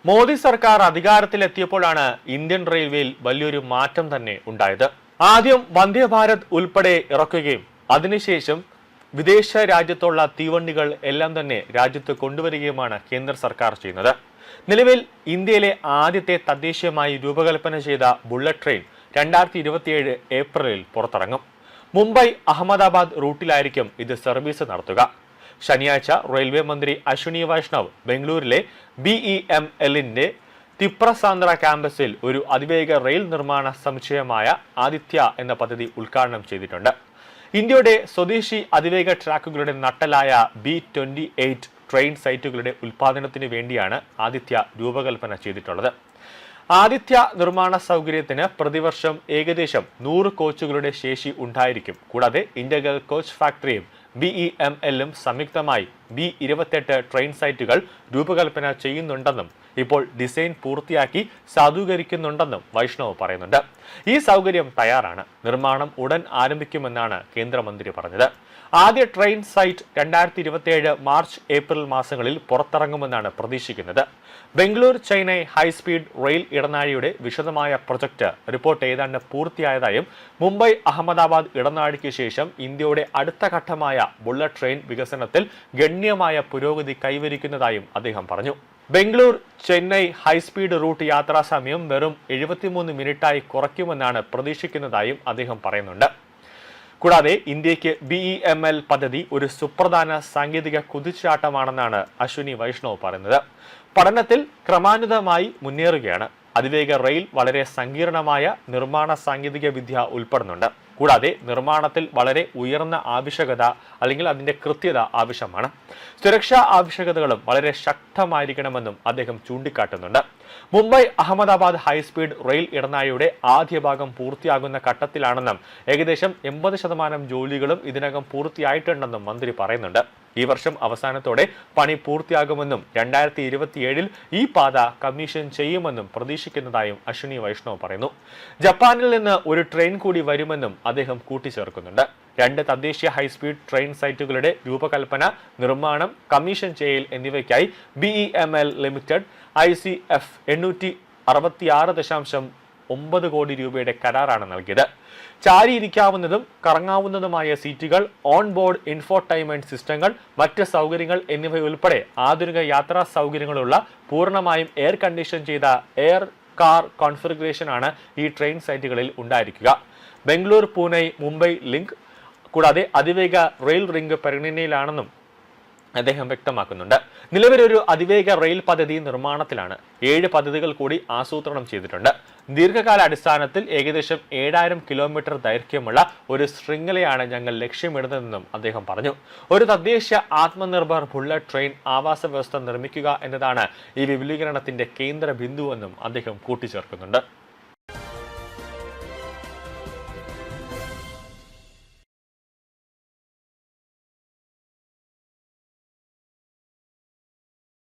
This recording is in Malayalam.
മോദി സർക്കാർ അധികാരത്തിലെത്തിയപ്പോഴാണ് ഇന്ത്യൻ റെയിൽവേയിൽ വലിയൊരു മാറ്റം തന്നെ ഉണ്ടായത്. ആദ്യം വന്ദേ ഭാരത് ഉൾപ്പെടെ ഇറക്കുകയും അതിനുശേഷം വിദേശ രാജ്യത്തുള്ള തീവണ്ടികൾ എല്ലാം തന്നെ രാജ്യത്ത് കൊണ്ടുവരികയുമാണ് കേന്ദ്ര സർക്കാർ ചെയ്യുന്നത്. നിലവിൽ ഇന്ത്യയിലെ ആദ്യത്തെ തദ്ദേശീയമായി രൂപകൽപ്പന ചെയ്ത ബുള്ളറ്റ് ട്രെയിൻ 2027 ഏപ്രിലിൽ പുറത്തിറങ്ങും. മുംബൈ അഹമ്മദാബാദ് റൂട്ടിലായിരിക്കും ഇത് സർവീസ് നടത്തുക. ശനിയാഴ്ച റെയിൽവേ മന്ത്രി അശ്വിനി വൈഷ്ണവ് ബംഗളൂരിലെ BEMLന്റെ തിപ്രസാന്ദ്ര ക്യാമ്പസിൽ ഒരു അതിവേഗ റെയിൽ നിർമ്മാണ സമുച്ചയമായ ആദിത്യ എന്ന പദ്ധതി ഉദ്ഘാടനം ചെയ്തിട്ടുണ്ട്. ഇന്ത്യയുടെ സ്വദേശി അതിവേഗ ട്രാക്കുകളുടെ നട്ടലായ B28 ട്രെയിൻ സൈറ്റുകളുടെ ഉൽപാദനത്തിന് വേണ്ടിയാണ് ആദിത്യ രൂപകൽപ്പന ചെയ്തിട്ടുള്ളത്. ആദിത്യ നിർമ്മാണ സൗകര്യത്തിന് പ്രതിവർഷം ഏകദേശം 100 കോച്ചുകളുടെ ശേഷി ഉണ്ടായിരിക്കും. കൂടാതെ ഇന്റഗ്രൽ കോച്ച് ഫാക്ടറിയും BEMLും സംയുക്തമായി B28 ട്രെയിൻ സൈറ്റുകൾ രൂപകൽപ്പന ചെയ്യുന്നുണ്ടെന്നും ഇപ്പോൾ ഡിസൈൻ പൂർത്തിയാക്കി സാധൂകരിക്കുന്നുണ്ടെന്നും വൈഷ്ണവ് പറയുന്നുണ്ട്. ഈ സൗകര്യം തയ്യാറാണ്. നിർമ്മാണം ഉടൻ ആരംഭിക്കുമെന്നാണ് കേന്ദ്രമന്ത്രി പറഞ്ഞത്. ആദ്യ ട്രെയിൻ സൈറ്റ് 2027 മാർച്ച് ഏപ്രിൽ മാസങ്ങളിൽ പുറത്തിറങ്ങുമെന്നാണ് പ്രതീക്ഷിക്കുന്നത്. ബംഗളൂർ ചെന്നൈ ഹൈസ്പീഡ് റെയിൽ ഇടനാഴിയുടെ വിശദമായ പ്രൊജക്ട് റിപ്പോർട്ട് ഏതാണ്ട് പൂർത്തിയായതായും മുംബൈ അഹമ്മദാബാദ് ഇടനാഴിക്ക് ശേഷം ഇന്ത്യയുടെ അടുത്ത ഘട്ടമായ ബുള്ളറ്റ് ട്രെയിൻ വികസനത്തിൽ ഗണ്യമായ പുരോഗതി കൈവരിക്കുന്നതായും അദ്ദേഹം പറഞ്ഞു. ബംഗളൂർ ചെന്നൈ ഹൈസ്പീഡ് റൂട്ട് യാത്രാ സമയം വെറും 73 മിനിറ്റായി കുറയ്ക്കുമെന്നാണ് പ്രതീക്ഷിക്കുന്നതായും അദ്ദേഹം പറയുന്നുണ്ട്. കൂടാതെ ഇന്ത്യക്ക് BEML പദ്ധതി ഒരു സുപ്രധാന സാങ്കേതിക കുതിച്ചുചാട്ടമാണെന്നാണ് അശ്വിനി വൈഷ്ണവ് പറയുന്നത്. പഠനത്തിൽ ക്രമാനുഗതമായി മുന്നേറുകയാണ്. അതിവേഗ റെയിൽ വളരെ സങ്കീർണമായ നിർമ്മാണ സാങ്കേതിക വിദ്യ ഉൾപ്പെടുന്നുണ്ട്. കൂടാതെ നിർമ്മാണത്തിൽ വളരെ ഉയർന്ന ആവശ്യകത അല്ലെങ്കിൽ അതിന്റെ കൃത്യത ആവശ്യമാണ്. സുരക്ഷാ ആവശ്യകതകളും വളരെ ശക്തമായിരിക്കണമെന്നും അദ്ദേഹം ചൂണ്ടിക്കാട്ടുന്നുണ്ട്. മുംബൈ അഹമ്മദാബാദ് ഹൈസ്പീഡ് റെയിൽ ഇടനാഴിയുടെ ആദ്യ ഭാഗം പൂർത്തിയാകുന്ന ഘട്ടത്തിലാണെന്നും ഏകദേശം 80% ജോലികളും ഇതിനകം പൂർത്തിയായിട്ടുണ്ടെന്നും മന്ത്രി പറയുന്നുണ്ട്. ഈ വർഷം അവസാനത്തോടെ പണി പൂർത്തിയാകുമെന്നും 2027 ഈ പാത കമ്മീഷൻ ചെയ്യുമെന്നും പ്രതീക്ഷിക്കുന്നതായും അശ്വിനി വൈഷ്ണവ് പറയുന്നു. ജപ്പാനിൽ നിന്ന് ഒരു ട്രെയിൻ കൂടി വരുമെന്നും അദ്ദേഹം കൂട്ടിച്ചേർക്കുന്നുണ്ട്. 2 തദ്ദേശീയ ഹൈസ്പീഡ് ട്രെയിൻ സൈറ്റുകളുടെ രൂപകൽപ്പന, നിർമ്മാണം, കമ്മീഷൻ ചെയ്യൽ എന്നിവയ്ക്കായി BEML ലിമിറ്റഡ് ICF 866.9 കോടി രൂപയുടെ കരാറാണ് നൽകിയത്. ചാരിയിരിക്കാവുന്നതും കറങ്ങാവുന്നതുമായ സീറ്റുകൾ, ഓൺ ബോർഡ് ഇൻഫോടൈൻമെന്റ് സിസ്റ്റങ്ങൾ, മറ്റ് സൗകര്യങ്ങൾ എന്നിവയുൾപ്പെടെ ആധുനിക യാത്രാ സൗകര്യങ്ങളുള്ള പൂർണ്ണമായും എയർ കണ്ടീഷൻ ചെയ്ത എയർ കാർ കോൺഫിഗറേഷനാണ് ഈ ട്രെയിൻ സൈറ്റുകളിൽ ഉണ്ടായിരിക്കുക. ബംഗളൂർ പൂനെ മുംബൈ ലിങ്ക് കൂടാതെ അതിവേഗ റെയിൽ റിംഗ് പരിഗണനയിലാണെന്നും അദ്ദേഹം വ്യക്തമാക്കുന്നുണ്ട്. നിലവിലൊരു അതിവേഗ റെയിൽ പദ്ധതി നിർമ്മാണത്തിലാണ്. 7 പദ്ധതികൾ കൂടി ആസൂത്രണം ചെയ്തിട്ടുണ്ട്. ദീർഘകാല അടിസ്ഥാനത്തിൽ ഏകദേശം 7000 കിലോമീറ്റർ ദൈർഘ്യമുള്ള ഒരു ശൃംഖലയാണ് ഞങ്ങൾ ലക്ഷ്യമിടുന്നതെന്നും അദ്ദേഹം പറഞ്ഞു. ഒരു തദ്ദേശീയ ആത്മനിർഭർ ബുള്ളറ്റ് ട്രെയിൻ ആവാസ വ്യവസ്ഥ നിർമ്മിക്കുക എന്നതാണ് ഈ വിപുലീകരണത്തിന്റെ കേന്ദ്ര ബിന്ദുവെന്നും അദ്ദേഹം കൂട്ടിച്ചേർക്കുന്നുണ്ട്.